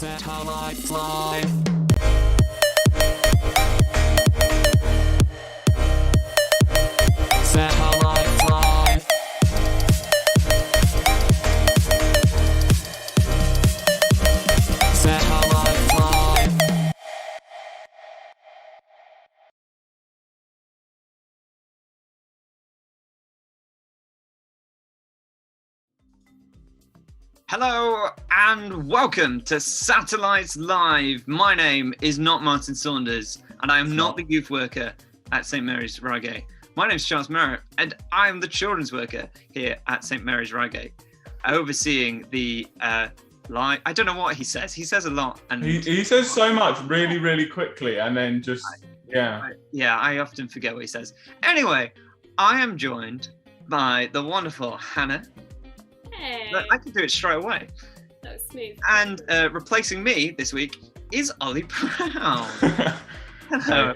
Satellite Live. Satellite Live. Satellite Live. Hello and welcome to Satellites Live. My name is not Martin Saunders and I am not the youth worker at St Mary's Reigate. My name is Charles Merritt and I am the children's worker here at St Mary's Reigate, overseeing the live. I don't know what he says. He says a lot. And he says so much really, really quickly and then just, I often forget what he says. Anyway, I am joined by the wonderful Hannah. Hey. I can do it straight away. That was smooth. And replacing me this week is Ollie Brown. Hello.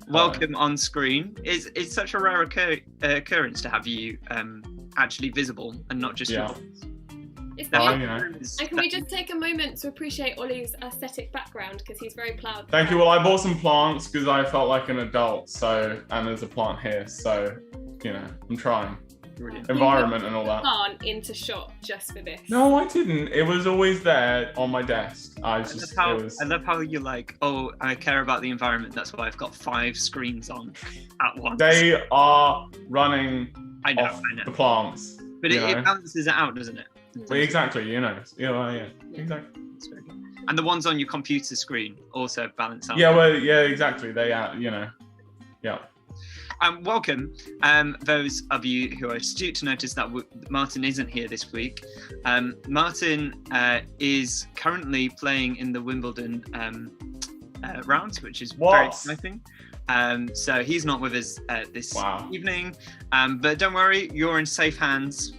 Welcome on screen. It's such a rare occurrence to have you actually visible and not just your voice. It's and can we just take a moment to appreciate Ollie's aesthetic background, because he's very proud. Thank you. Well, I bought some plants because I felt like an adult, and there's a plant here, so, I'm trying. Brilliant. Environment and all that. Plant into shot just for this. No, I didn't. It was always there on my desk. I love how you're like, oh, I care about the environment. That's why I've got 5 screens on at once. They are running I know. the plants. But it balances it out, doesn't it? Well, exactly, Exactly. That's very good. And the ones on your computer screen also balance out. Exactly. They are, yeah. Welcome, those of you who are astute to notice that Martin isn't here this week. Martin is currently playing in the Wimbledon rounds, which is very exciting. So he's not with us this evening, but don't worry, you're in safe hands.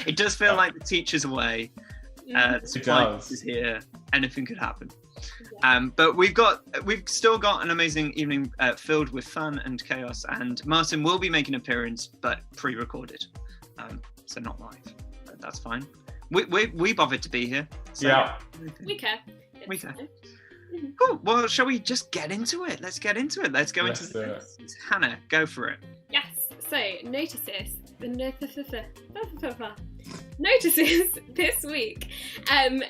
It does feel like the teacher's away. The supply is here. Anything could happen. But we've still got an amazing evening filled with fun and chaos, and Martin will be making an appearance, but pre-recorded, so not live. But that's fine. We bothered to be here. So we care. We care. Cool. Well, shall we just get into it? Let's get into it. Let's go into this. Hannah, go for it. Yes. So notices this week.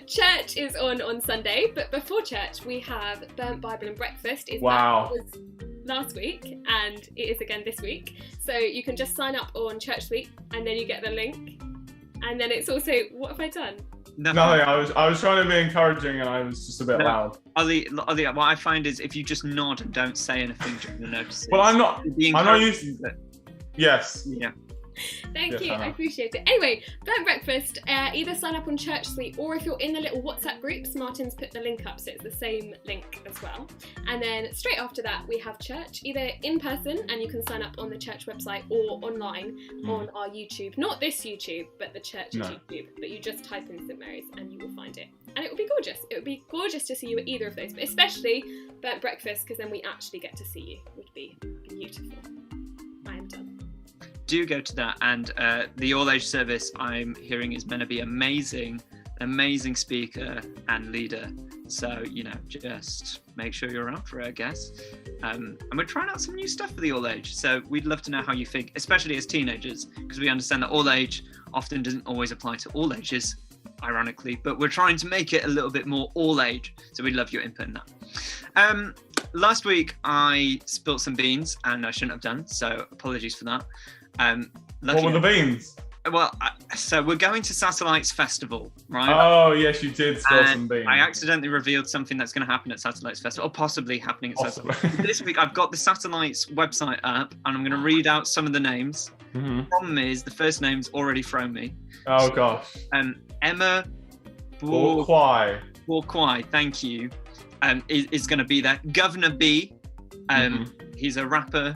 Church is on Sunday, but before church we have Burnt Bible and Breakfast. It was last week and it is again this week. So you can just sign up on Church Suite and then you get the link. And then it's also, what have I done? Nothing. I was trying to be encouraging and I was just a bit loud. Ollie, what I find is if you just nod and don't say anything during the notices. Well, I'm not used to it. Yes. Yeah. Thank you, I appreciate it. Anyway, Burnt Breakfast, either sign up on Church Suite or if you're in the little WhatsApp groups, Martin's put the link up, so it's the same link as well. And then straight after that, we have church, either in person, and you can sign up on the church website, or online on our YouTube. Not this YouTube, but the church YouTube. But you just type in St Mary's and you will find it. And it will be gorgeous. It would be gorgeous to see you at either of those, but especially Burnt Breakfast, because then we actually get to see you. It would be beautiful. I am done. Do go to that, and the all-age service I'm hearing is going to be amazing speaker and leader, so just make sure you're around for it, I guess. And we're trying out some new stuff for the all-age, so we'd love to know how you think, especially as teenagers, because we understand that all-age often doesn't always apply to all ages, ironically, but we're trying to make it a little bit more all-age, so we'd love your input in that. Last week I spilt some beans and I shouldn't have done, so apologies for that. What were the beans? Well, so we're going to Satellites Festival, right? Oh, yes, you did spill some beans. I accidentally revealed something that's going to happen at Satellites Festival, or possibly happening at Satellites. This week, I've got the Satellites website up, and I'm going to read out some of the names. The problem is, the first name's already thrown me. Oh, gosh. Emma Borquai, thank you, is going to be there. Governor B, he's a rapper,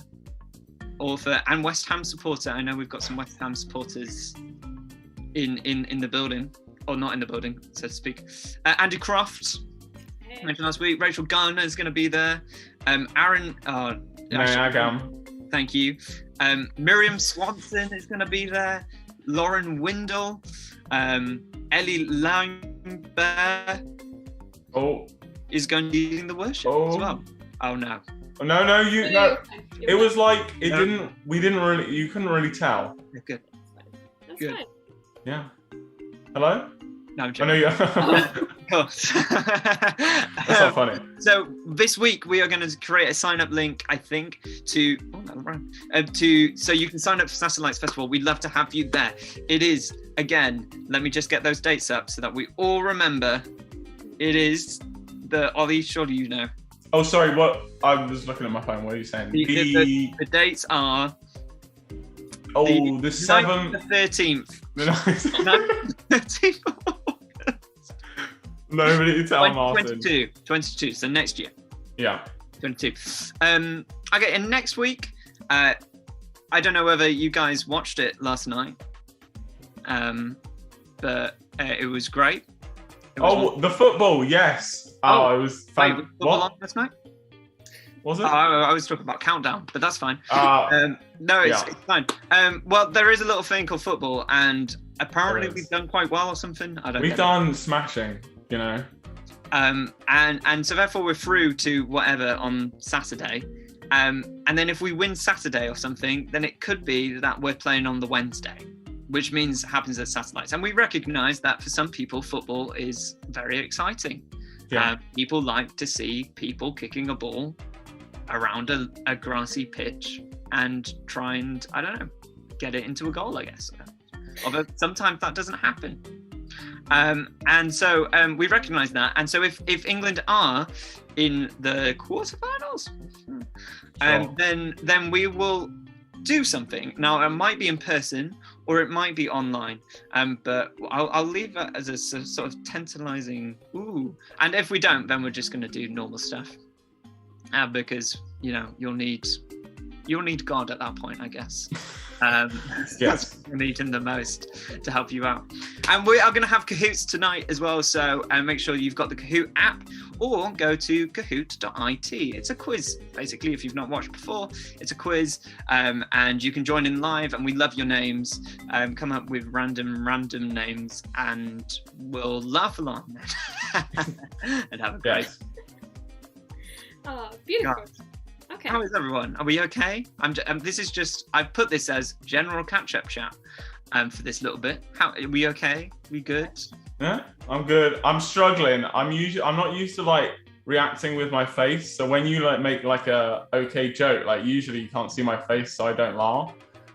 author and West Ham supporter. I know we've got some West Ham supporters in the building, or not in the building, so to speak. Andy Croft, mentioned last week. Rachel Garner is going to be there. Aaron, thank you. Miriam Swanson is going to be there. Lauren Windle, Ellie Lang, Bear is going to be leading the worship as well. Oh no. No, it was like it didn't. We didn't really. You couldn't really tell. Good. That's Good. fine. Yeah. Hello. No, I'm I joking. know you. Of course. That's not funny. So this week we are going to create a sign-up link, I think, to so you can sign up for Satellites Festival. We'd love to have you there. It is, again, let me just get those dates up so that we all remember. It is Ollie, surely you know. Oh, sorry. What? I was looking at my phone. What are you saying? The dates are. The 9th, 7th. the 13th. The 13th. Nobody tell Martin. 22, so next year. Yeah. 22. Okay, and next week, I don't know whether you guys watched it last night, but it was great. The football, yes. It was fun. Wait, football on last night? Was it? I was talking about Countdown, but that's fine. No, it's fine. Well, there is a little thing called football, and apparently we've done quite well or something. We've done smashing, you know. And so therefore we're through to whatever on Saturday. And then if we win Saturday or something, then it could be that we're playing on the Wednesday, which means it happens at Satellites. And we recognise that for some people, football is very exciting. Yeah. People like to see people kicking a ball around a grassy pitch and try and, I don't know, get it into a goal, I guess. Although sometimes that doesn't happen. And so we recognise that. And so if England are in the quarterfinals, then we will do something. Now, it might be in person or it might be online, but I'll leave that as a sort of tantalising ooh. And if we don't, then we're just going to do normal stuff, because you'll need God at that point, I guess. Yes, you need him the most to help you out. And we are going to have Kahoots tonight as well, so make sure you've got the Kahoot app or go to kahoot.it. It's a quiz, basically. If you've not watched before, it's a quiz, and you can join in live, and we love your names. Come up with random names and we'll laugh along and have a great Oh, beautiful. God. Okay. How is everyone? Are we okay? I've put this as general catch-up chat for this little bit. How are we okay? We good? Yeah, I'm good. I'm struggling. I'm not used to like reacting with my face. So when you like make like a okay joke, like usually you can't see my face, so I don't laugh.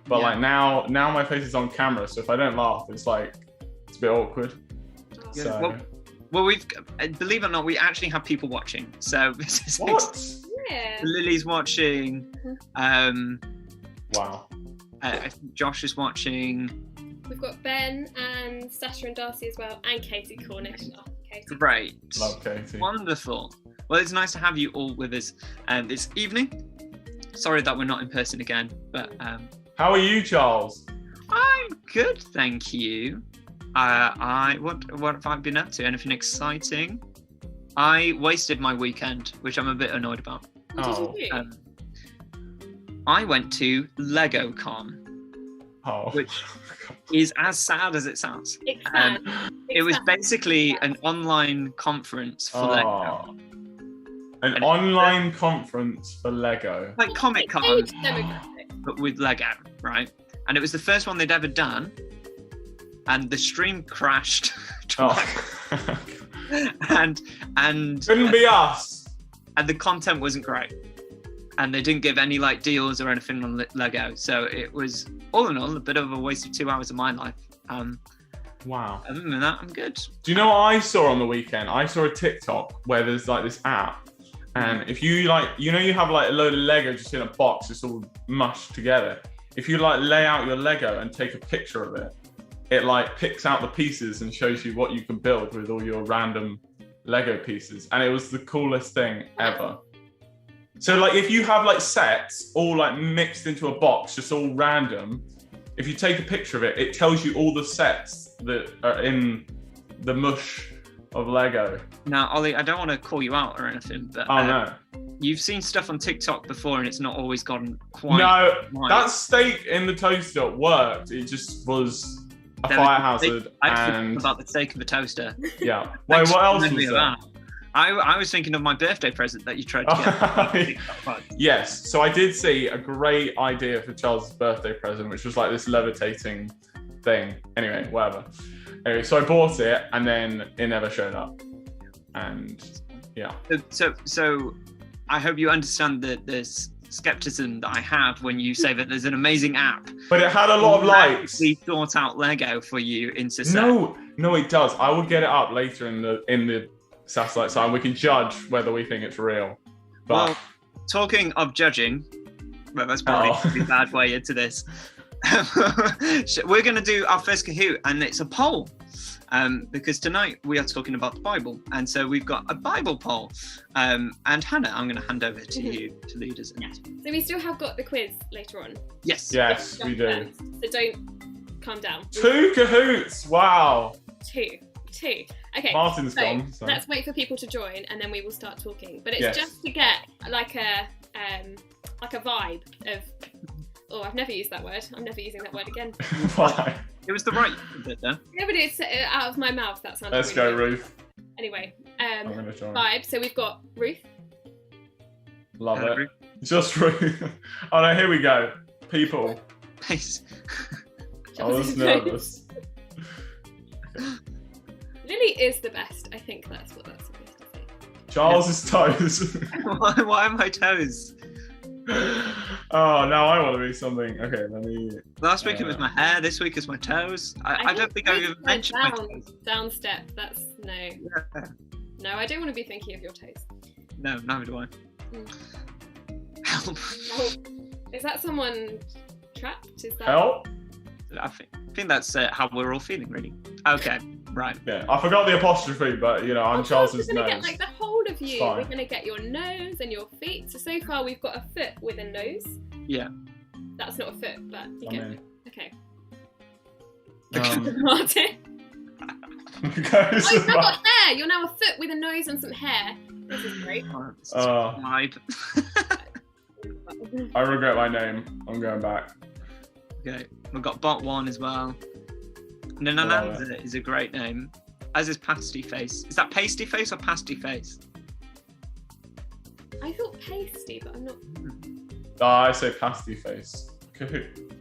But like now my face is on camera, so if I don't laugh, it's a bit awkward. Yeah. So. Well, we've believe it or not, we actually have people watching. So this is What? Yeah. Lily's watching. Wow. I think Josh is watching. We've got Ben and Sasha and Darcy as well, and Katie Cornish. Oh, Katie. Great. Love Katie. Wonderful. Well, it's nice to have you all with us this evening. Sorry that we're not in person again, but how are you, Charles? I'm good, thank you. What have I been up to? Anything exciting? I wasted my weekend, which I'm a bit annoyed about. What did you do? I went to LegoCon, which is as sad as it sounds. It was basically an online conference for Lego. An online conference for Lego. Like Comic-Con, but with Lego, right? And it was the first one they'd ever done. And the stream crashed. And couldn't be us. And the content wasn't great. And they didn't give any like deals or anything on Lego. So it was all in all a bit of a waste of 2 hours of my life. Wow. Other than that, I'm good. Do you know what I saw on the weekend? I saw a TikTok where there's like this app, and if you like, you have like a load of Lego just in a box, just all mushed together. If you like lay out your Lego and take a picture of it, it like picks out the pieces and shows you what you can build with all your random Lego pieces. And it was the coolest thing ever. So like if you have like sets all like mixed into a box, just all random, if you take a picture of it, it tells you all the sets that are in the mush of Lego. Now, Ollie, I don't want to call you out or anything, but no. You've seen stuff on TikTok before and it's not always gotten quite No, right. That steak in the toaster worked. It just was a There fire was- hazard, I was and about the sake of a toaster. yeah. Wait, Thanks what for else reminding was me of there? that. I was thinking of my birthday present that you tried to get. Yes, so I did see a great idea for Charles' birthday present, which was like this levitating thing. Anyway, whatever. Anyway, so I bought it, and then it never showed up. And yeah. So I hope you understand the skepticism that I have when you say that there's an amazing app. But it had a lot of likes. We thought out Lego for you in society. No, it does. I will get it up later in the satellite side. We can judge whether we think it's real. But Well, talking of judging, well, that's probably a bad way into this. We're going to do our first Kahoot, and it's a poll. Because tonight we are talking about the Bible, and so we've got a Bible poll. And Hannah, I'm going to hand over to you to lead us in. Yeah. So we still have got the quiz later on. Yes. yes, we do. So don't calm down. 2 Kahoots. Wow. Two. Okay. Martin's so gone. So. let's wait for people to join, and then we will start talking. But it's Yes. just to get like a vibe of. Oh, I've never used that word. I'm never using that word again. Why? It was the right bit there. Yeah, but it's out of my mouth. That sounds. Let's really go, good. Ruth. Anyway, I'm going to join. vibe. So we've got Ruth. Love it. Ruth. Just Ruth. Oh no, here we go. People. Please. I was nervous. Lily is the best. I think that's what that's supposed to say. Charles' toes. Why are my toes? Oh, now I want to be something. Okay, let me. Last week it was my hair. This week is my toes. I don't think I've even mentioned my toes. Down step. That's no. Yeah. No, I don't want to be thinking of your toes. No, neither do I. Help. Oh, is that someone trapped? Is that? Help. I think that's how we're all feeling, really. Okay, right. Yeah, I forgot the apostrophe, but you know, I'm Charles's We're gonna nose. get like the whole of you. It's fine. We're gonna get your nose and your feet. So far we've got a foot with a nose. Yeah. That's not a foot, but you I get mean, it. Okay. um, Martin. goes Oh, you've now back. got hair. You're now a foot with a nose and some hair. This is great. It's Oh. vibe. I regret my name. I'm going back. Okay, we've got Bot One as well. Nanananda is a great name. As is Pasty Face. Is that Pasty Face or Pasty Face? I thought pasty, but I'm not. I say pasty face. Kahoot.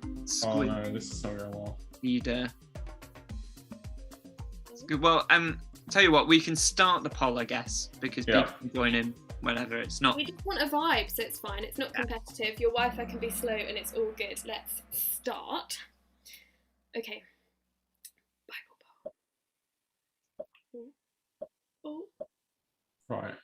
Oh Squid. no, this is not going well. Leader. It's good. Well, tell you what, we can start the poll, I guess, because Yeah. people can join in whenever. It's not. We just want a vibe, so it's fine. It's not competitive. Your Wi-Fi can be slow, and it's all good. Let's start. Okay. Bible poll. Oh. Right.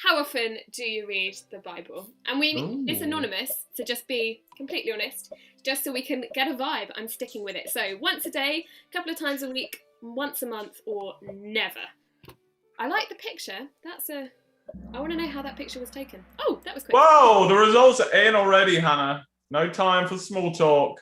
How often do you read the Bible? And it's Ooh. anonymous, so just be completely honest, just so we can get a vibe. I'm sticking with it. So once a day, a couple of times a week, once a month, or never. I like the picture. I want to know how that picture was taken. Oh, that was quick. Whoa, the results are in already, Hannah. No time for small talk.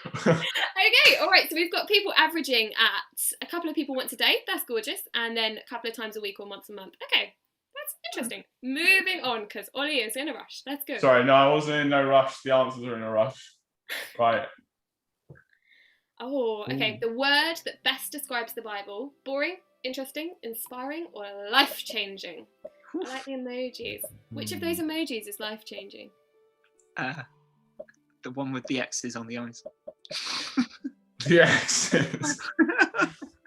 Okay, all right. So we've got people averaging at a couple of people once a day. That's gorgeous. And then a couple of times a week or once a month. Okay, that's interesting. Moving on, because Ollie is in a rush. Let's go. Sorry, no, I wasn't in no rush. The answers are in a rush. Right. Oh, okay. Ooh. The word that best describes the Bible: boring, interesting, inspiring, or life-changing. I like the emojis. Which of those emojis is life-changing? The one with the X's on the eyes. The X's.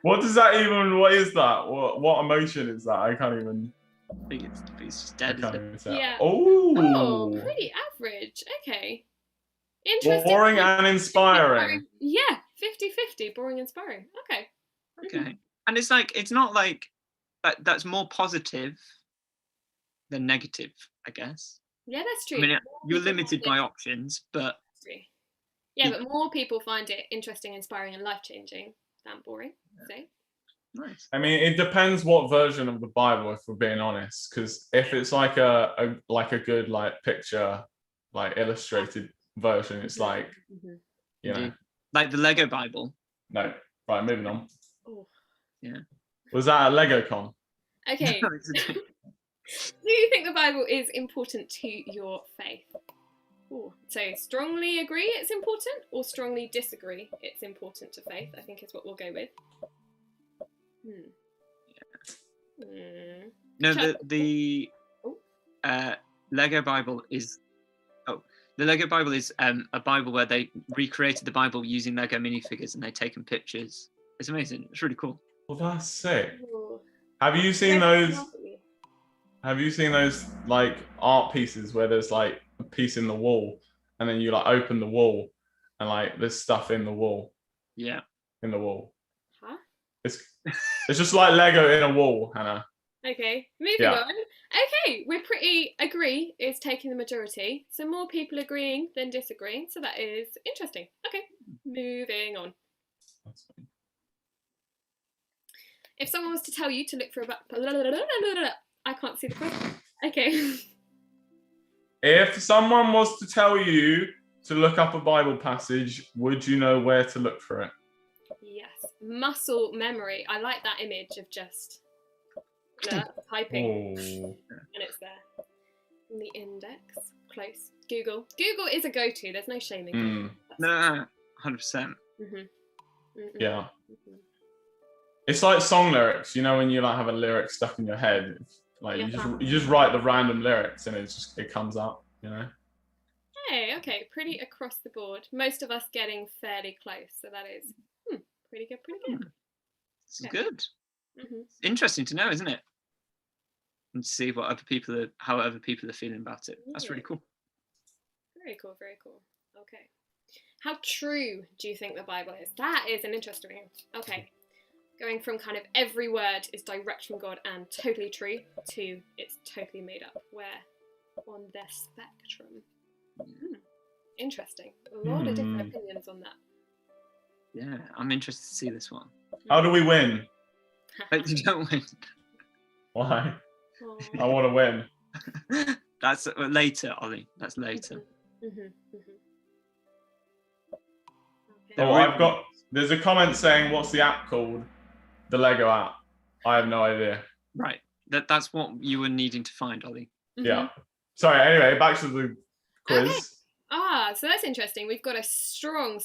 What is that? What emotion is that? I can't even. I think it's just I dead, can't isn't it? even tell. Yeah. Oh. Oh, pretty average. Okay. Interesting. Boring and inspiring. Yeah, 50-50. Boring, inspiring. Okay. Okay. And it's like, it's not like that's more positive than negative, I guess. Yeah, that's true. I mean, More you're people limited find by it- options, but Yeah, but more people find it interesting, inspiring, and life-changing than boring. So. nice. I mean, it depends what version of the Bible, if we're being honest. Because if it's like a good like picture, like illustrated version, it's like Mhm. you know, Indeed. Like the Lego Bible. no. Right, moving on. Oh. Yeah. Was that a Lego con? Okay. Do you think the Bible is important to your faith? Ooh. So strongly agree it's important, or strongly disagree it's important to faith, I think is what we'll go with. No, the Lego Bible is... the Lego Bible is a Bible where they recreated the Bible using Lego minifigures, and they've taken pictures. It's amazing. It's really cool. Well, that's sick. Ooh. Have you seen those? Have you seen those like art pieces where there's like a piece in the wall, and then you like open the wall, and like there's stuff in the wall? Yeah. In the wall. Huh? It's just like Lego in a wall, Hannah. Okay, moving on. Okay, we're pretty agree is taking the majority. So more people agreeing than disagreeing. So that is interesting. Okay, moving on. That's fine. If someone was to tell you to look for I can't see the question. Okay. If someone was to tell you to look up a Bible passage, would you know where to look for it? Yes, muscle memory. I like that image of just typing and it's there. In the index, close. Google. Google is a go-to. There's no shaming. No, 100%. Yeah. It's like song lyrics, you know, when you like have a lyric stuck in your head, like you just write the random lyrics and it comes up, you know. Hey, okay, pretty across the board. Most of us getting fairly close, so that is pretty good. It's good. Interesting to know, isn't it? And to see what how other people are feeling about it. That's really cool. Very cool. Okay. How true do you think the Bible is? That is an interesting one. Okay. Going from kind of every word is direct from God and totally true to it's totally made up. Where on the spectrum? Interesting. A lot of different opinions on that. Yeah, I'm interested to see this one. How do we win? You don't win. Why? I want to win. That's later, Ollie. That's later. Oh, there's a comment saying, what's the app called? The Lego app. I have no idea. Right. That's what you were needing to find, Ollie. Yeah. Sorry, anyway, back to the quiz. Okay. So that's interesting. We've got a strong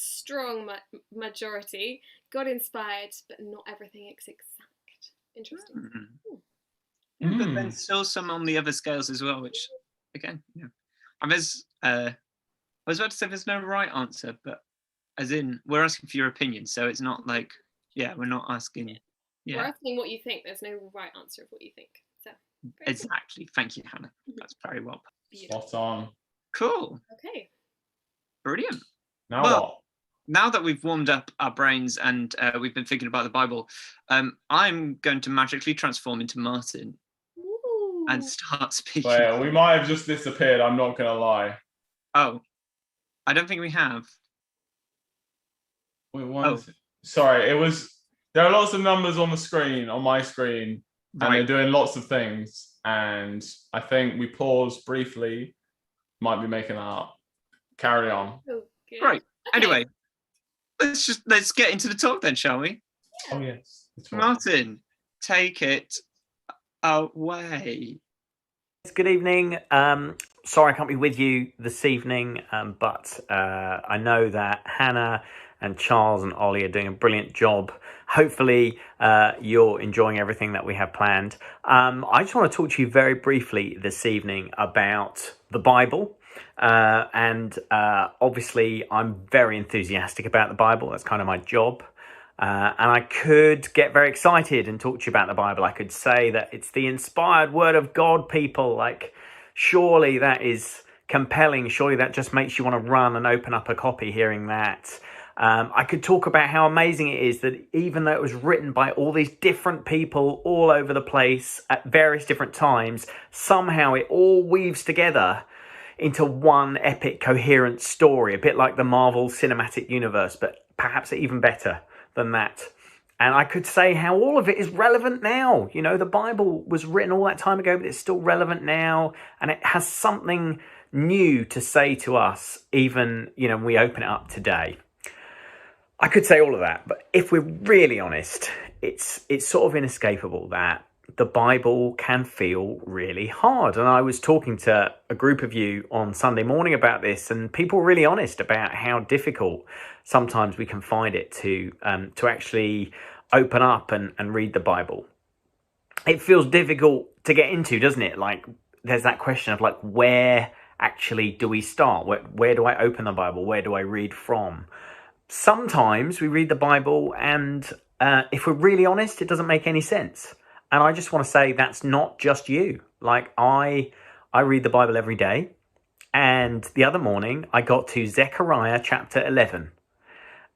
majority. God inspired, but not everything is exact. Interesting. But then still some on the other scales as well, which, again, I was about to say there's no right answer, but as in, we're asking for your opinion, so it's not like, we're not asking... Yeah. We're asking what you think. There's no right answer of what you think. So exactly. Thank you, Hannah. That's very well put. Spot on. Cool. Okay. Brilliant. Now what? Now that we've warmed up our brains and we've been thinking about the Bible, I'm going to magically transform into Martin and start speaking. Well, we might have just disappeared. I'm not going to lie. Oh, I don't think we have. Wait, sorry, it was... There are lots of numbers on the screen, on my screen, and they're doing lots of things. And I think we paused briefly. Might be making that up. Carry on. Okay. Right. Okay. Anyway, let's get into the talk then, shall we? Oh yes. Martin, take it away. Good evening. Sorry I can't be with you this evening, but I know that Hannah and Charles and Ollie are doing a brilliant job. Hopefully you're enjoying everything that we have planned. I just want to talk to you very briefly this evening about the Bible. And obviously I'm very enthusiastic about the Bible. That's kind of my job. And I could get very excited and talk to you about the Bible. I could say that it's the inspired word of God, people. Like, surely that is compelling. Surely that just makes you want to run and open up a copy hearing that. I could talk about how amazing it is that even though it was written by all these different people all over the place at various different times, somehow it all weaves together into one epic, coherent story, a bit like the Marvel Cinematic Universe, but perhaps even better than that. And I could say how all of it is relevant now. You know, the Bible was written all that time ago, but it's still relevant now, and it has something new to say to us, even, when we open it up today. I could say all of that, but if we're really honest, it's sort of inescapable that the Bible can feel really hard. And I was talking to a group of you on Sunday morning about this, and people were really honest about how difficult sometimes we can find it to actually open up and read the Bible. It feels difficult to get into, doesn't it? Like, there's that question of like, where actually do we start? Where do I open the Bible? Where do I read from? Sometimes we read the Bible and if we're really honest, it doesn't make any sense. And I just want to say that's not just you. Like, I read the Bible every day. And the other morning, I got to Zechariah chapter 11.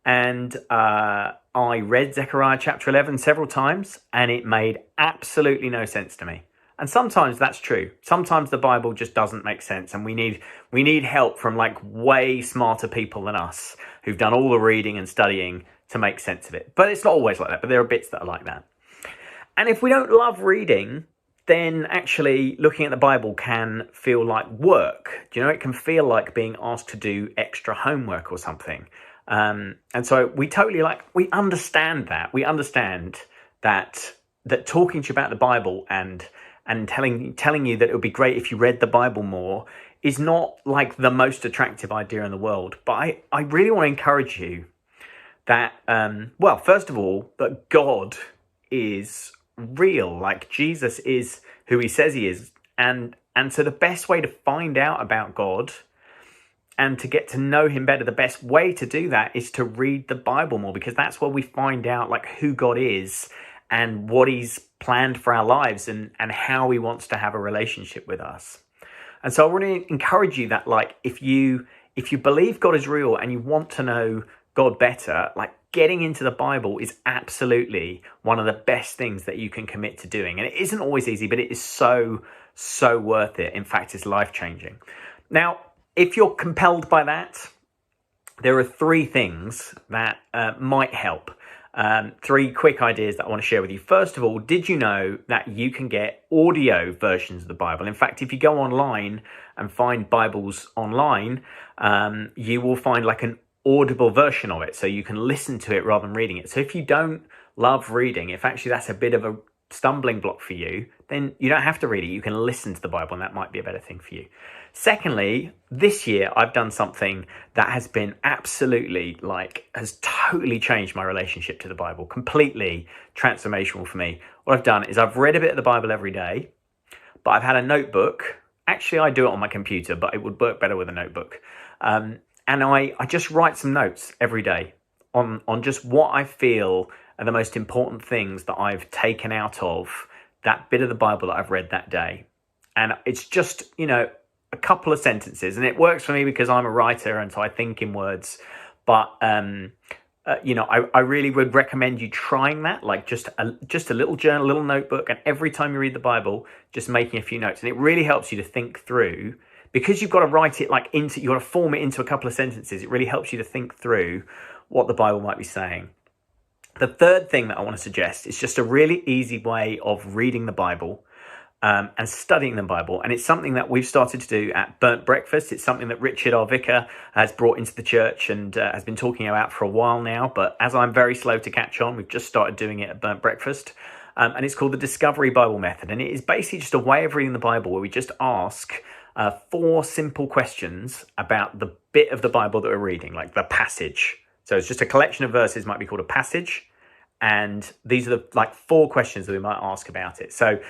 And I read Zechariah chapter 11 several times, and it made absolutely no sense to me. And sometimes that's true. Sometimes the Bible just doesn't make sense, and we need help from like way smarter people than us who've done all the reading and studying to make sense of it. But it's not always like that, but there are bits that are like that. And if we don't love reading, then actually looking at the Bible can feel like work. Do you know, it can feel like being asked to do extra homework or something. And so we understand that. We understand that talking to you about the Bible and telling you that it would be great if you read the Bible more is not like the most attractive idea in the world. But I really want to encourage you that, first of all, that God is real, like Jesus is who he says he is. And so the best way to find out about God and to get to know him better, the best way to do that is to read the Bible more, because that's where we find out like who God is and what he's planned for our lives and how he wants to have a relationship with us. And so I want to encourage you that like if you believe God is real and you want to know God better, like getting into the Bible is absolutely one of the best things that you can commit to doing. And it isn't always easy, but it is so worth it. In fact, it's life-changing. Now, if you're compelled by that, there are 3 things that might help. 3 quick ideas that I want to share with you. First of all, did you know that you can get audio versions of the Bible? In fact, if you go online and find Bibles online, you will find like an audible version of it, so you can listen to it rather than reading it. So if you don't love reading, if actually that's a bit of a stumbling block for you, then you don't have to read it. You can listen to the Bible, and that might be a better thing for you. Secondly, this year I've done something that has been absolutely has totally changed my relationship to the Bible, completely transformational for me. What I've done is I've read a bit of the Bible every day, but I've had a notebook. Actually, I do it on my computer, but it would work better with a notebook. And I just write some notes every day on just what I feel are the most important things that I've taken out of that bit of the Bible that I've read that day. And it's just, a couple of sentences. And it works for me because I'm a writer and so I think in words. But, I really would recommend you trying that, like just a little journal, a little notebook. And every time you read the Bible, just making a few notes. And it really helps you to think through, because you've got to write it you've got to form it into a couple of sentences. It really helps you to think through what the Bible might be saying. The third thing that I want to suggest is just a really easy way of reading the Bible and studying the Bible. And it's something that we've started to do at Burnt Breakfast. It's something that Richard, our vicar, has brought into the church and has been talking about for a while now. But as I'm very slow to catch on, we've just started doing it at Burnt Breakfast. And it's called the Discovery Bible Method. And it is basically just a way of reading the Bible where we just ask 4 simple questions about the bit of the Bible that we're reading, like the passage. So it's just a collection of verses, might be called a passage. And these are the 4 questions that we might ask about it. So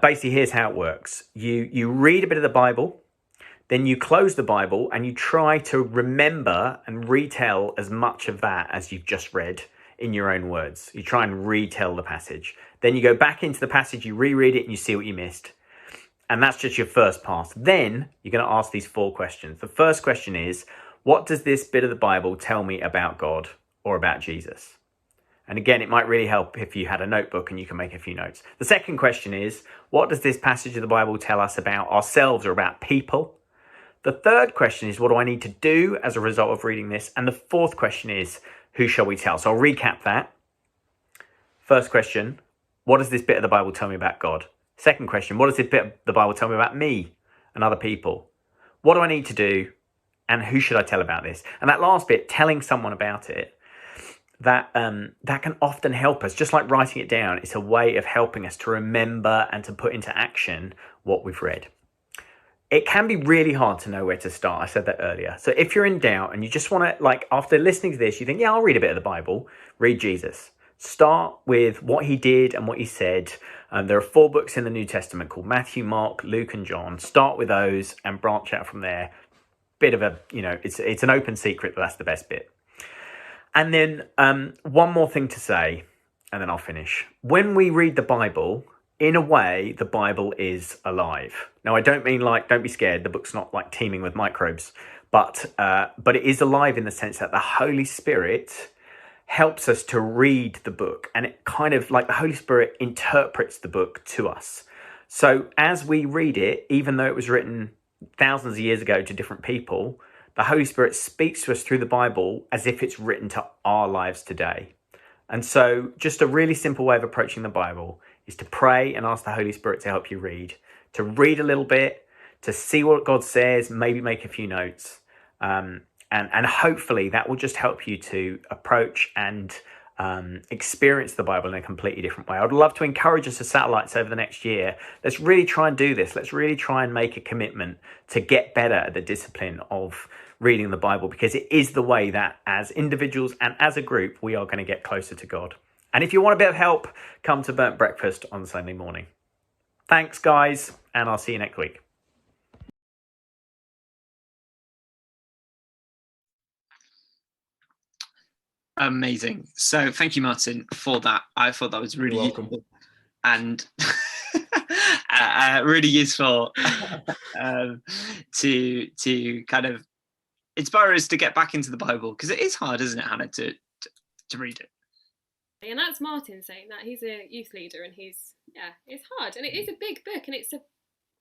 basically, here's how it works. You read a bit of the Bible, then you close the Bible and you try to remember and retell as much of that as you've just read in your own words. You try and retell the passage. Then you go back into the passage, you reread it, and you see what you missed. And that's just your first pass. Then you're going to ask these 4 questions. The first question is, what does this bit of the Bible tell me about God or about Jesus? And again, it might really help if you had a notebook and you can make a few notes. The second question is, what does this passage of the Bible tell us about ourselves or about people? The third question is, what do I need to do as a result of reading this? And the fourth question is, who shall we tell? So I'll recap that. First question, what does this bit of the Bible tell me about God? Second question, what does this bit of the Bible tell me about me and other people? What do I need to do? And who should I tell about this? And that last bit, telling someone about it, that that can often help us. Just like writing it down, it's a way of helping us to remember and to put into action what we've read. It can be really hard to know where to start. I said that earlier. So if you're in doubt and you just want to, like, after listening to this, you think, yeah, I'll read a bit of the Bible, read Jesus. Start with what he did and what he said. There are 4 books in the New Testament called Matthew, Mark, Luke, and John. Start with those and branch out from there. Bit of a, it's an open secret that that's the best bit. And then one more thing to say, and then I'll finish. When we read the Bible, in a way, the Bible is alive. Now, I don't mean don't be scared. The book's not like teeming with microbes, but it is alive in the sense that the Holy Spirit helps us to read the book, and it kind of like the Holy Spirit interprets the book to us. So as we read it, even though it was written thousands of years ago to different people, the Holy Spirit speaks to us through the Bible as if it's written to our lives today. And so just a really simple way of approaching the Bible is to pray and ask the Holy Spirit to help you read a little bit, to see what God says, maybe make a few notes. And hopefully that will just help you to approach and experience the Bible in a completely different way. I'd love to encourage us as Satellites over the next year. Let's really try and do this. Let's really try and make a commitment to get better at the discipline of reading the Bible, because it is the way that as individuals and as a group, we are going to get closer to God. And if you want a bit of help, come to Burnt Breakfast on Sunday morning. Thanks, guys, and I'll see you next week. Amazing. So thank you, Martin, for that. I thought that was really useful and really useful to kind of inspire us to get back into the Bible, because it is hard, isn't it, Hannah, to read it. And that's Martin saying that. He's a youth leader, and it's hard, and it is a big book, and it's a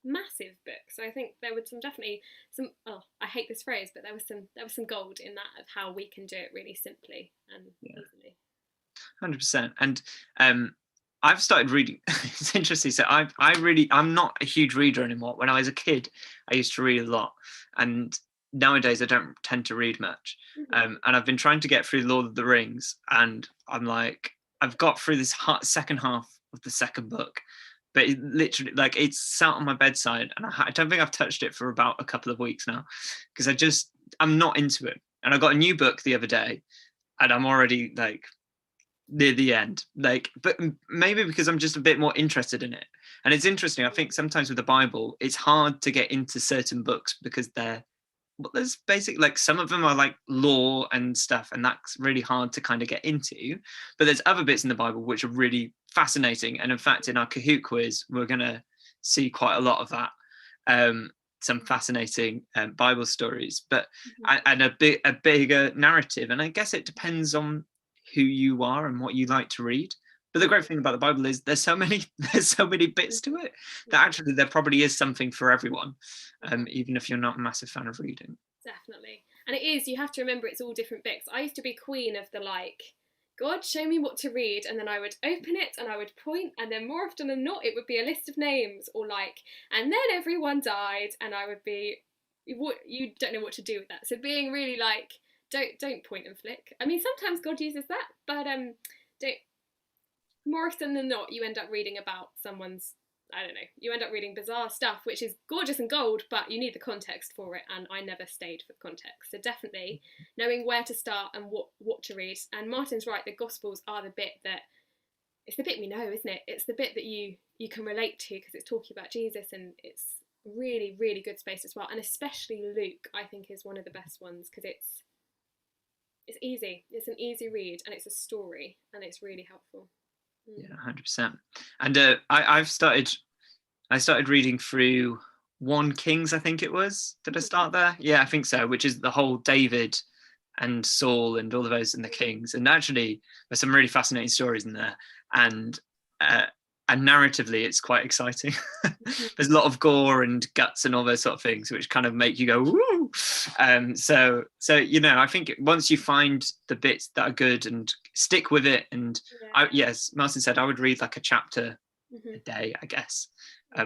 massive book. So I think there was definitely some. Oh, I hate this phrase, but there was some gold in that of how we can do it really simply and easily. 100%. And I've started reading. It's interesting. So I'm not a huge reader anymore. When I was a kid, I used to read a lot, and nowadays I don't tend to read much. And I've been trying to get through Lord of the Rings, and I'm like, I've got through this second half of the second book, but it literally, like, it's sat on my bedside, and I don't think I've touched it for about a couple of weeks now, because I'm not into it. And I got a new book the other day, and I'm already like near the end, like, but maybe because I'm just a bit more interested in it. And it's interesting, I think sometimes with the Bible, it's hard to get into certain books because there's basically, like, some of them are like law and stuff, and that's really hard to kind of get into. But there's other bits in the Bible which are really fascinating, and in fact in our Kahoot quiz we're going to see quite a lot of that, some fascinating Bible stories, but and a bigger narrative. And I guess it depends on who you are and what you like to read. But the great thing about the Bible is there's so many bits to it that actually there probably is something for everyone, even if you're not a massive fan of reading. Definitely. And it is, you have to remember it's all different bits. I used to be queen of the God, show me what to read, and then I would open it and I would point, and then more often than not it would be a list of names, or and then everyone died, and I would be, you don't know what to do with that. So being really don't point and flick. I mean, sometimes God uses that, but don't. More often than not, you end up reading about someone's, you end up reading bizarre stuff, which is gorgeous and gold, but you need the context for it, and I never stayed for the context. So definitely knowing where to start and what to read. And Martin's right, the Gospels are it's the bit we know, isn't it? It's the bit that you can relate to, because it's talking about Jesus, and it's really, really good space as well. And especially Luke, I think, is one of the best ones, because it's easy. It's an easy read, and it's a story, and it's really helpful. Yeah, 100%. And I started reading through 1 Kings, I think it was. Did I start there? Yeah, I think so, which is the whole David and Saul and all of those in the Kings. And actually there's some really fascinating stories in there, and narratively it's quite exciting. There's a lot of gore and guts and all those sort of things which kind of make you go woo. So I think once you find the bits that are good and stick with it, and yes, Martin said I would read like a chapter a day, I guess,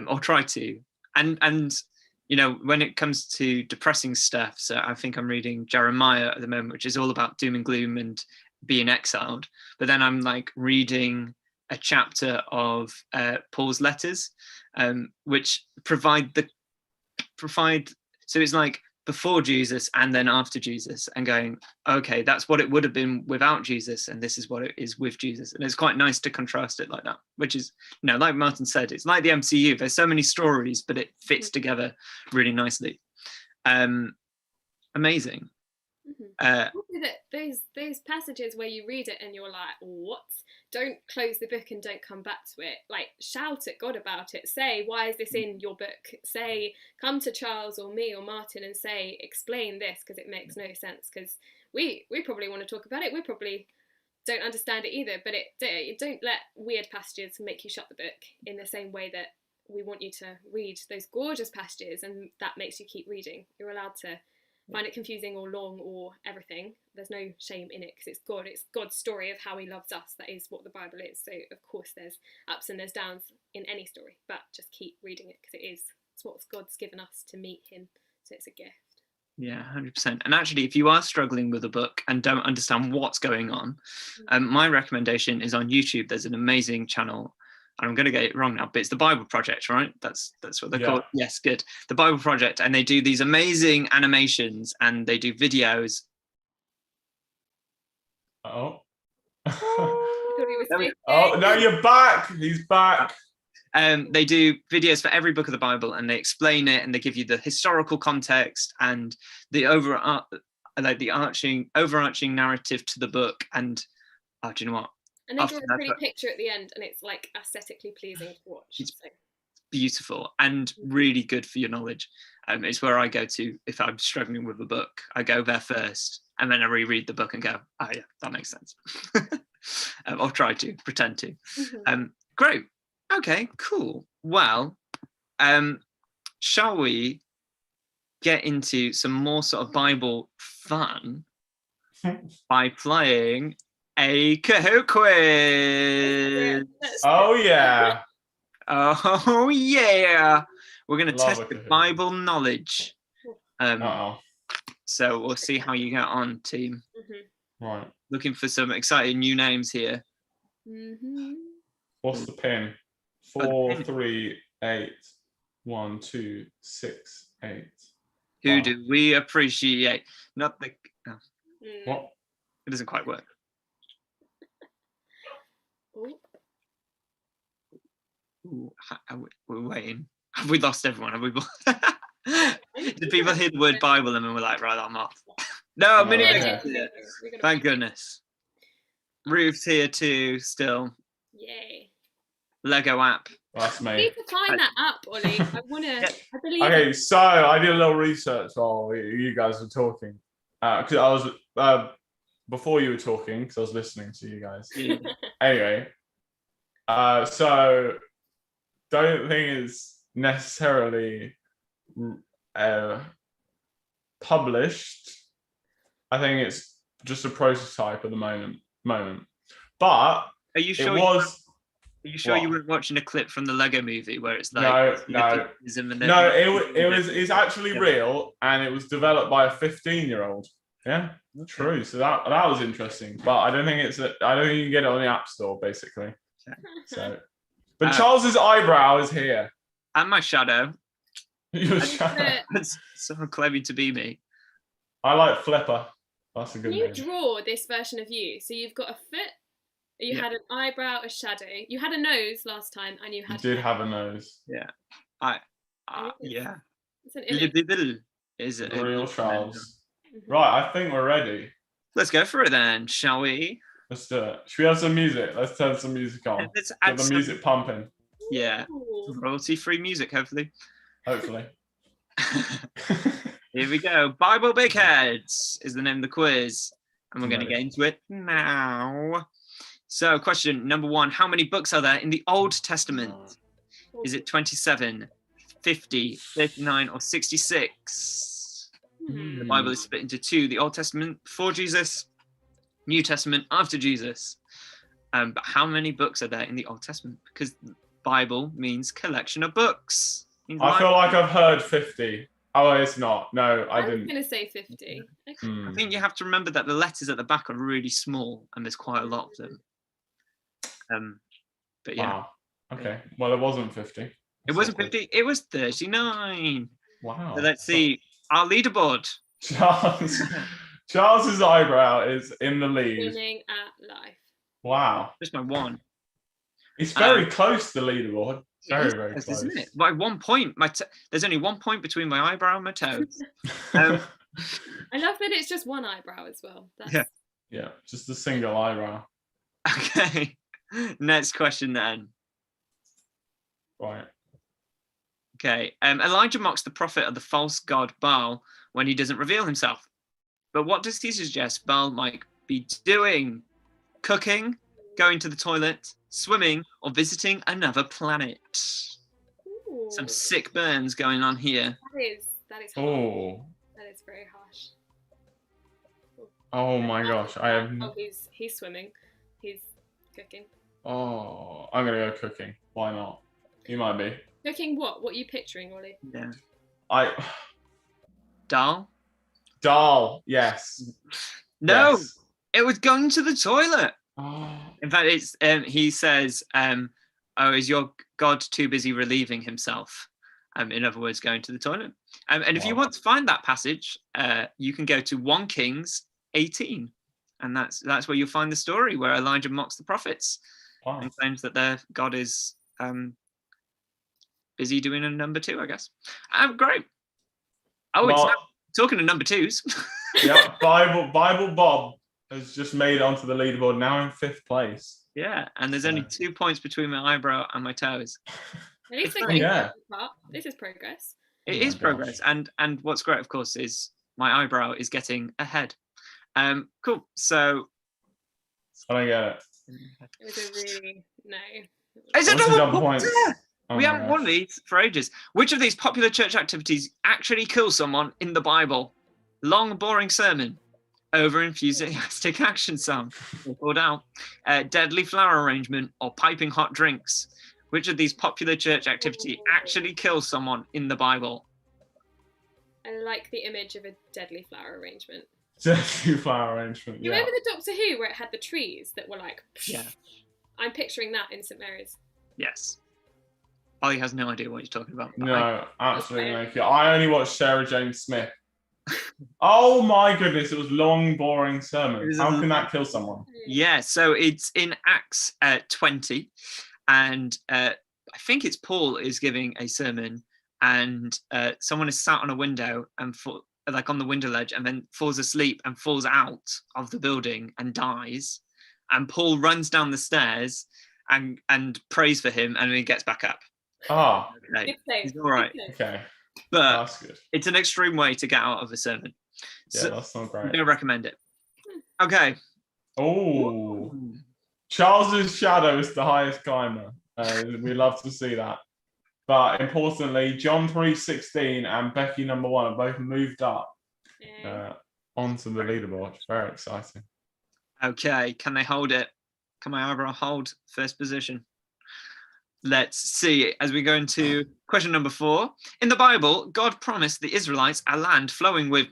or try to. And when it comes to depressing stuff, so I think I'm reading Jeremiah at the moment, which is all about doom and gloom and being exiled, but then I'm like reading a chapter of Paul's letters, which provide. So it's like before Jesus and then after Jesus, and going, okay, that's what it would have been without Jesus, and this is what it is with Jesus. And it's quite nice to contrast it like that, which is, like Martin said, it's like the MCU. There's so many stories, but it fits together really nicely. Amazing. Those passages where you read it and you're like, what? Don't close the book and don't come back to it. Like, shout at God about it. Say, why is this in your book? Say, come to Charles or me or Martin and say, explain this, because it makes no sense. Because we probably want to talk about it. We probably don't understand it either. But don't let weird passages make you shut the book in the same way that we want you to read those gorgeous passages, and that makes you keep reading. You're allowed to find it confusing or long or everything. There's no shame in it, because it's God's story of how he loves us. That is what the Bible is. So of course there's ups and there's downs in any story, but just keep reading it, because it's what God's given us to meet him. So it's a gift. Yeah, 100%. And actually, if you are struggling with a book and don't understand what's going on, my recommendation is on YouTube. There's an amazing channel, and I'm going to get it wrong now, but it's the Bible Project, right? That's what they're called. Yes, good. The Bible Project, and they do these amazing animations, and they do videos. Oh. Oh, no, you're back. He's back. They do videos for every book of the Bible, and they explain it, and they give you the historical context and the overarching narrative to the book. And do you know what? And they draw a pretty picture at the end, and it's like aesthetically pleasing to watch. It's beautiful and really good for your knowledge. It's where I go to if I'm struggling with a book. I go there first, and then I reread the book and go, oh yeah, that makes sense. I'll try to pretend to. Great. Okay, cool. Well, shall we get into some more sort of Bible fun by playing a Kahoot quiz? Oh yeah. Oh yeah. We're going to test the Bible knowledge. So we'll see how you get on, team. Right. Looking for some exciting new names here. What's the pin? 4, 3, 8. 1, 2, 6, 8. Who do we appreciate? Not the. Oh. What? It doesn't quite work. Ooh, we're waiting. Have we lost everyone? Have we? Did people hear the word Bible and then we're like, right, I'm off? No, thank goodness. Ruth's here too, still. Yay. Lego app. That's me. You need to find that app, Ollie. I believe. Okay, so I did a little research while you guys were talking. Because I was before you were talking, because I was listening to you guys. Yeah. Anyway, so don't think it's necessarily published. I think it's just a prototype at the moment. But are you sure it was. Are you sure you weren't watching a clip from the Lego movie where it's like no, it's actually real, and it was developed by a 15-year-old. Yeah, true. So that was interesting, but I don't think I don't think you can get it on the App Store, basically. So, but Charles's eyebrow is here, and my shadow. Your shadow. That's so claiming to be me. I like Flipper. That's a good name. Can you draw this version of you? So you've got a foot. You had an eyebrow, a shadow. You had a nose last time, and you had. You did have a nose. Yeah. Yeah. It's an image. Is it real Charles? Right, I think we're ready. Let's go for it then, shall we? Let's do it. Should we have some music? Let's turn some music on. Let's get the music pumping. Yeah. Royalty-free music, hopefully. Hopefully. Here we go. Bible Big Heads is the name of the quiz, and we're going to get into it now. So, question number 1. How many books are there in the Old Testament? Is it 27, 50, 39, or 66? The Bible is split into 2. The Old Testament before Jesus, New Testament after Jesus. But how many books are there in the Old Testament? Because Bible means collection of books. I feel like I've heard 50. Oh, it's not. No, I I was didn't. going to say 50. Okay. I think you have to remember that the letters at the back are really small, and there's quite a lot of them. But yeah, Wow. Okay. Well, it wasn't 50. it wasn't 50. It was 39. Wow. So let's see our leaderboard. Charles's eyebrow is in the lead. Winning at life. Wow. Just by one. It's very close to the leaderboard. Very, very close. Isn't it? By 1 point. There's only 1 point between my eyebrow and my toes. Um, I love that it's just one eyebrow as well. Yeah. Yeah, just a single eyebrow. Okay. Next question then. Right. Okay. Elijah mocks the prophet of the false god Baal when he doesn't reveal himself. But what does he suggest Baal might be doing? Cooking, going to the toilet, swimming, or visiting another planet? Ooh. Some sick burns going on here. That is harsh. Oh. That is very harsh. Oh my gosh. I have. Oh, he's swimming. He's cooking. Oh, I'm gonna go cooking. Why not? You might be. Cooking what? What are you picturing, Ollie? Yeah. Dal. Yes. No, Yes. it was going to the toilet. Oh. In fact, it's he says, "Oh, is your God too busy relieving himself?" In other words, going to the toilet. And if you want to find that passage, you can go to 1 Kings 18, and that's where you'll find the story where Elijah mocks the prophets and claims that their God is busy doing a number 2, I guess. Great. Oh, it's talking to number 2s. Yeah, Bible Bob has just made it onto the leaderboard, now in 5th place. Yeah, and there's only 2 points between my eyebrow and my toes. At least they're getting apart. This is progress. It is progress, and what's great, of course, is my eyebrow is getting ahead. Cool. So I don't get it. It was a really no. It's a What's the double double point. points? Oh We my haven't won gosh. these for ages. Which of these popular church activities actually kills someone in the Bible? Long, boring sermon, over enthusiastic action song, or down, deadly flower arrangement, or piping hot drinks? Which of these popular church activity actually kills someone in the Bible? I like the image of a deadly flower arrangement. Deadly flower arrangement. You Yeah. remember the Doctor Who where it had the trees that were like? Yeah. I'm picturing that in St Mary's. Yes. Ollie has no idea what you're talking about. but No, absolutely no clue. I only watched Sarah Jane Smith. Oh my goodness, it was long, boring sermon. How can that kill someone? Yeah, so it's in Acts 20, and I think it's Paul is giving a sermon, and someone is sat on a window and like on the window ledge, and then falls asleep and falls out of the building and dies. And Paul runs down the stairs and prays for him, and then he gets back up. Ah, Okay. He's all right, okay. but That's good. it's an extreme way to get out of a sermon. Yeah, So that's not I great. don't recommend it. Okay. Oh, Charles's shadow is the highest climber. We love to see that. But importantly, John 3:16 and Becky number 1 have both moved up onto the leaderboard. Very exciting. Okay, can they hold it? Can my eyebrow hold first position? Let's see as we go into question number 4. In the Bible, God promised the Israelites a land flowing with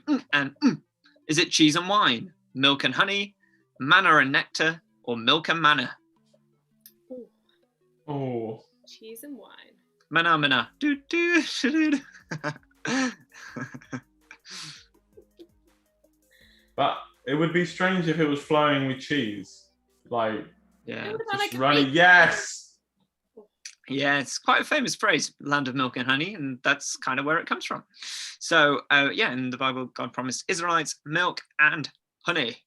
Is it cheese and wine, milk and honey, manna and nectar, or milk and manna? Oh, Cheese and wine. Manna, manna. Do, do, do, do. but it would be strange if it was flowing with cheese. Like, Yeah. What about just like running. a- Yes. Yeah, it's quite a famous phrase, land of milk and honey, and that's kind of where it comes from. So, yeah, in the Bible, God promised Israelites milk and honey.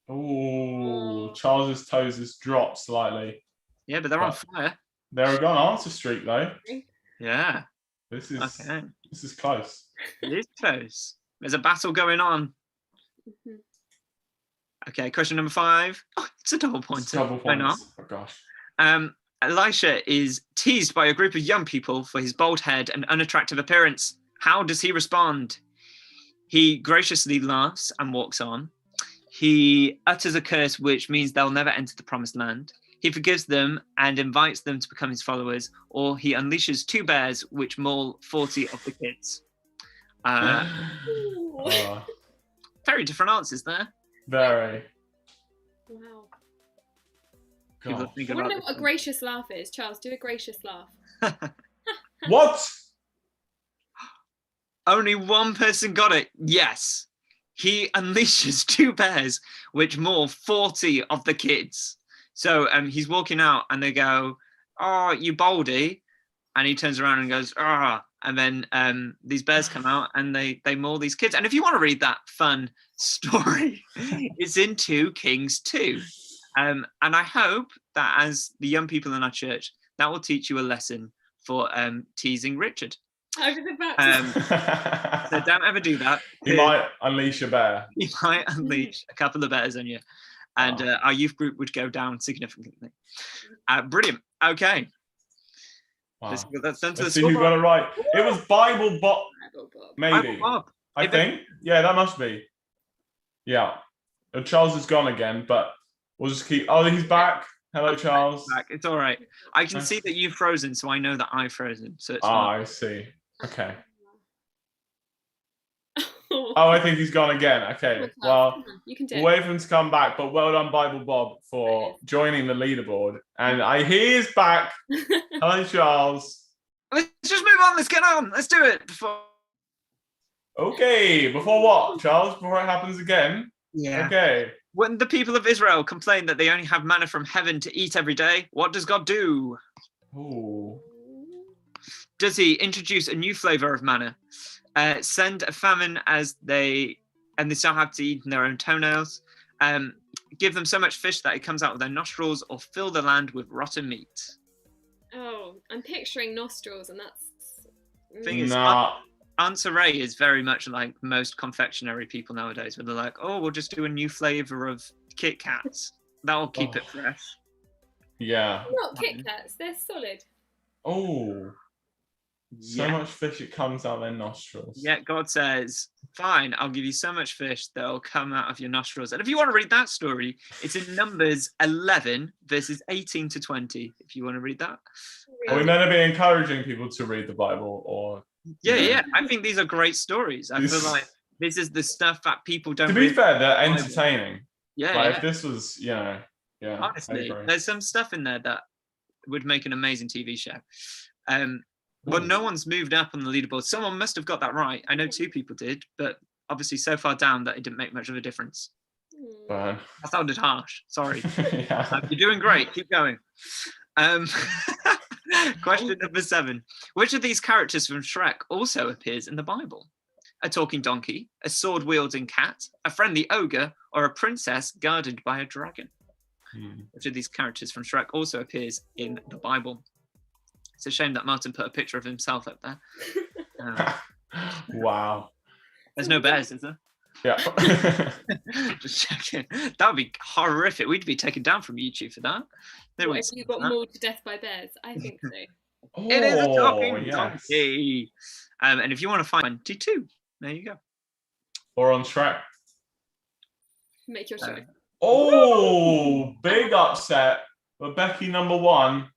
Oh, Charles's toes has dropped slightly. Yeah, but they're on But- fire. They're gone answer streak though. Yeah, This is okay. this is close. It is close. There's a battle going on. Mhm. Okay, question number 5. Oh, it's a double It's pointer. double Why not? points. Oh gosh. Elisha is teased by a group of young people for his bald head and unattractive appearance. How does he respond? He graciously laughs and walks on. He utters a curse which means they'll never enter the promised land. he forgives them and invites them to become his followers, or he unleashes 2 bears which maul 40 of the kids. Oh, Very different answers there. very. Wow. People God. think I want to about know what a gracious laugh is. Charles, do a gracious laugh. What? Only one person got it. Yes. He unleashes 2 bears which maul 40 of the kids. So he's walking out and they go, "Oh, you boldy." And he turns around and goes, "Ah." And then these bears come out and they maul these kids. And if you want to read that fun story, it's in 2 Kings 2. And I hope that as the young people in our church, that will teach you a lesson for teasing Richard. I was about to So don't ever do that. You might unleash a bear. You might unleash a couple of bears on you. And our youth group would go down significantly. Brilliant. Okay. Wow. Let's done to Let's the see who got scoreboard. it right. It was Bible Bob, Bible Bob. maybe. Bob. I think. Yeah, that must be. Yeah. Charles is gone again, but we'll just keep. Oh, he's back. Hello, Charles. Back. It's all right. I can see that you've frozen, so I know that I've frozen. So it's Ah, fine. I see. Okay. Oh, I think he's gone again. Okay. Well, you can do we'll wait for him to come back, but well done, Bible Bob, for joining the leaderboard. And he is back. it. Hello, Charles. Let's just move on. Let's get on. Let's do it. Okay. Before what, Charles? Before it happens again? Yeah. Okay. When the people of Israel complain that they only have manna from heaven to eat every day, what does God do? Ooh. Does he introduce a new flavor of manna? Send a famine and they still have to eat in their own toenails? Give them so much fish that it comes out of their nostrils, or fill the land with rotten meat? Oh, I'm picturing nostrils, and that's. Thing is, Nah. Answer A is very much like most confectionery people nowadays, where they're like, "Oh, we'll just do a new flavor of Kit Kats. That'll keep it fresh." Yeah. Not Kit Kats, they're solid. Oh. So Yeah. much fish it comes out their nostrils. Yeah, God says, "Fine, I'll give you so much fish that'll come out of your nostrils." And if you want to read that story, it's in Numbers 11, verses 18 to 20, if you want to read that. Are we meant to be encouraging people to read the Bible, or? Yeah. I think these are great stories. I feel like this is the stuff that people don't To be really... fair, they're entertaining. Yeah, Like yeah. if this was, yeah. Honestly, I agree. there's some stuff in there that would make an amazing TV show. But no one's moved up on the leaderboard. Someone must have got that right. I know 2 people did, but obviously so far down that it didn't make much of a difference. Burn. That sounded harsh. Sorry. Yeah. You're doing great. Keep going. Question number 7. Which of these characters from Shrek also appears in the Bible? A talking donkey, a sword-wielding cat, a friendly ogre, or a princess guarded by a dragon? Which of these characters from Shrek also appears in the Bible? It's a shame that Martin put a picture of himself up there. Wow. There's no bears, is there? Yeah. Just checking. That would be horrific. We'd be taken down from YouTube for that. They What wouldn't if you see got that. mauled to death by bears? I think so. It is a talking yes. donkey. And if you want to find 22, there you go. Or on Shrek. Make your choice. Oh, big upset. But Becky, number 1,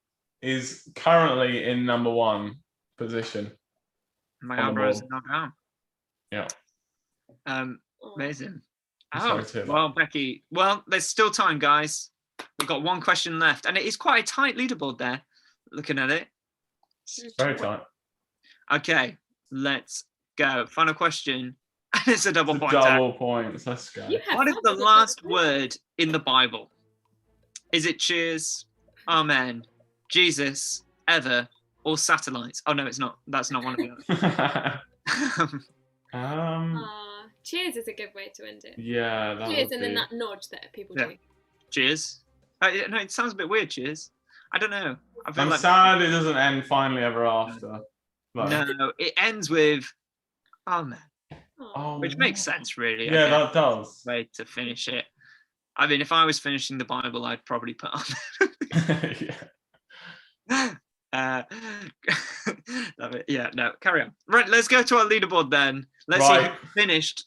is currently in number 1 position. My On the eyebrows are ball. not down. Yeah. Amazing. I'm Oh, sorry to hear that. well, Becky. Well, there's still time, guys. We've got 1 question left, and it is quite a tight leaderboard there. Looking at it. Very tight. Okay, let's go. Final question. And it's a double It's a point. double points. Let's go. You have What is fun the with it. last word in the Bible? Is it cheers, amen, Jesus, ever, or satellites? Oh, no, it's not. That's not one of them. Cheers is a good way to end it. Yeah, that Cheers, would and then be. that nod that people Yeah. do. Cheers. No, it sounds a bit weird, cheers. I don't know. I feel I'm like sad it doesn't end finally ever after. But, no, it ends with amen, Aw. which makes sense, really. I Yeah, guess. that does. Way to finish it. I mean, if I was finishing the Bible, I'd probably put Yeah. on. Love it. Yeah, no, carry on. Right, let's go to our leaderboard then. Let's see Right. who finished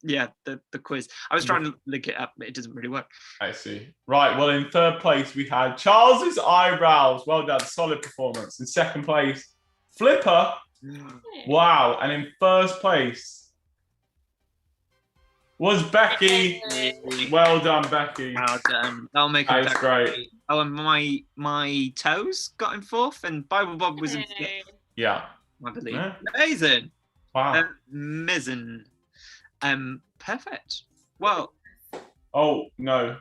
the quiz. I was trying to look it up, but it doesn't really work. I see. Right. Well, in third place, we had Charles's eyebrows. Well done. Solid performance. In second place, Flipper. Wow. And in first place was Becky. Well done, Becky. Well done. That'll make That it is great. Oh, and my toes got in fourth, and Bible Bob was in fifth, Yeah. I believe. Yeah. Amazing. Wow. Amazing. Perfect. Well. Oh no,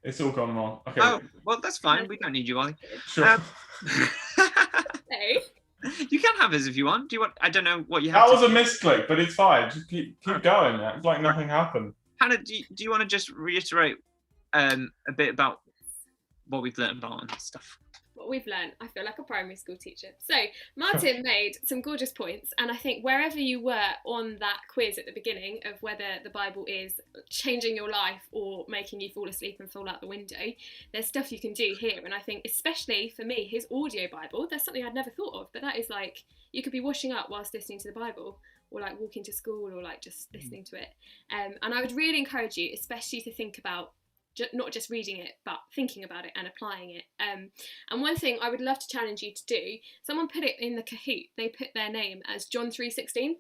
it's all gone wrong. Okay. Oh, well, that's fine. We don't need you, Ollie. Sure. Hey. You can have us if you want. Do you want? I don't know what you have. That was a misclick, but it's fine. Just keep going. It's like nothing happened. Hannah, do you want to just reiterate a bit about what we've learned about and stuff? What we've learned, I feel like a primary school teacher. So Martin made some gorgeous points, and I think wherever you were on that quiz at the beginning of whether the Bible is changing your life or making you fall asleep and fall out the window, there's stuff you can do here. And I think especially for me, his audio Bible, that's something I'd never thought of, but that is like, you could be washing up whilst listening to the Bible, or like walking to school, or like just listening to it. And I would really encourage you, especially to think about not just reading it, but thinking about it and applying it. And one thing I would love to challenge you to do, someone put it in the Kahoot, they put their name as John 3:16,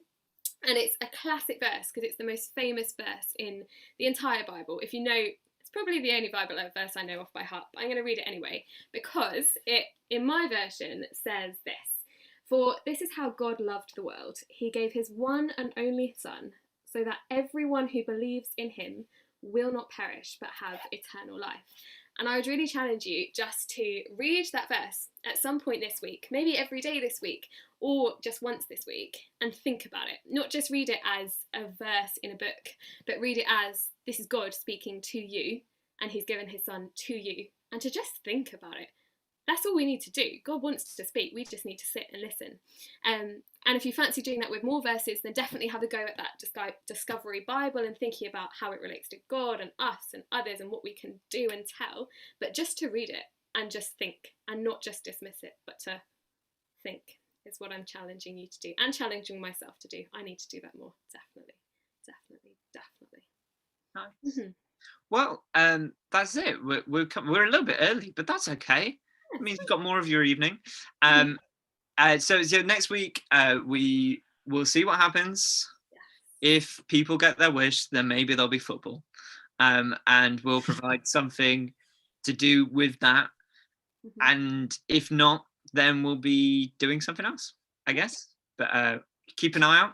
and it's a classic verse because it's the most famous verse in the entire Bible. If you know, it's probably the only Bible verse I know off by heart, but I'm going to read it anyway, because it, in my version, says this: "For this is how God loved the world. He gave his one and only Son, so that everyone who believes in him will not perish but have eternal life." And I would really challenge you just to read that verse at some point this week, maybe every day this week, or just once this week, and think about it. Not just read it as a verse in a book, but read it as this is God speaking to you, and he's given his Son to you, and to just think about it. That's all we need to do. God wants to speak. We just need to sit and listen. And if you fancy doing that with more verses, then definitely have a go at that Discovery Bible and thinking about how it relates to God and us and others and what we can do and tell. But just to read it and just think, and not just dismiss it, but to think is what I'm challenging you to do, and challenging myself to do. I need to do that more. Definitely. Nice. Mm-hmm. Well, that's it. We're a little bit early, but that's okay. It means you've got more of your evening. So next week we will see what happens. If people get their wish, then maybe there'll be football, and we'll provide something to do with that. And if not, then we'll be doing something else, I guess. But keep an eye out.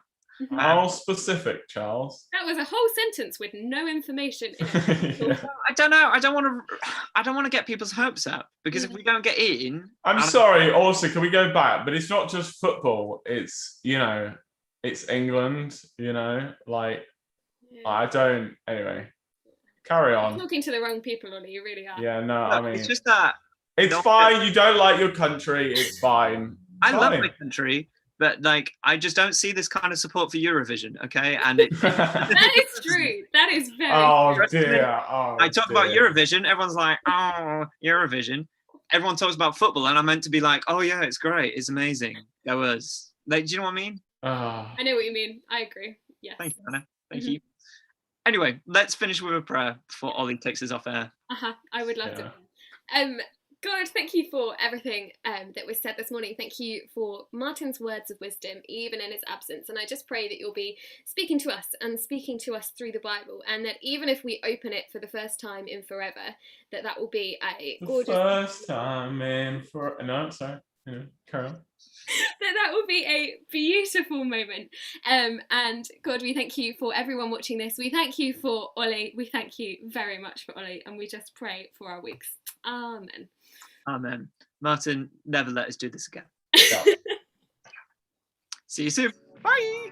How specific, Charles? That was a whole sentence with no information in it. Yeah. I don't know. I don't want to get people's hopes up, because if we don't get in, I'm sorry. Also, can we go back? But it's not just football. It's it's England. Like I don't. Anyway, carry on. You're talking to the wrong people, Ollie. You really are. Yeah. No. I mean, it's just that it's fine. You don't like your country. It's fine. I love my country. But like, I just don't see this kind of support for Eurovision, okay? And that is true. That is very. Oh true. dear! I talk about Eurovision. Everyone's like, "Oh, Eurovision." Everyone talks about football, and I'm meant to be like, "Oh yeah, it's great. It's amazing." There was like, do you know what I mean? I know what you mean. I agree. Yes. Thank you, Anna. Thank you. Anyway, let's finish with a prayer before Ollie takes us off air. I would love to. God, thank you for everything that was said this morning. Thank you for Martin's words of wisdom, even in his absence. And I just pray that you'll be speaking to us and speaking to us through the Bible, and that even if we open it for the first time in forever, that will be a gorgeous... First time in for... No, sorry. Carry on. that will be a beautiful moment. And God, we thank you for everyone watching this. We thank you for Ollie. We thank you very much for Ollie. And we just pray for our weeks. Amen. Amen. Martin, never let us do this again. See you soon. Bye.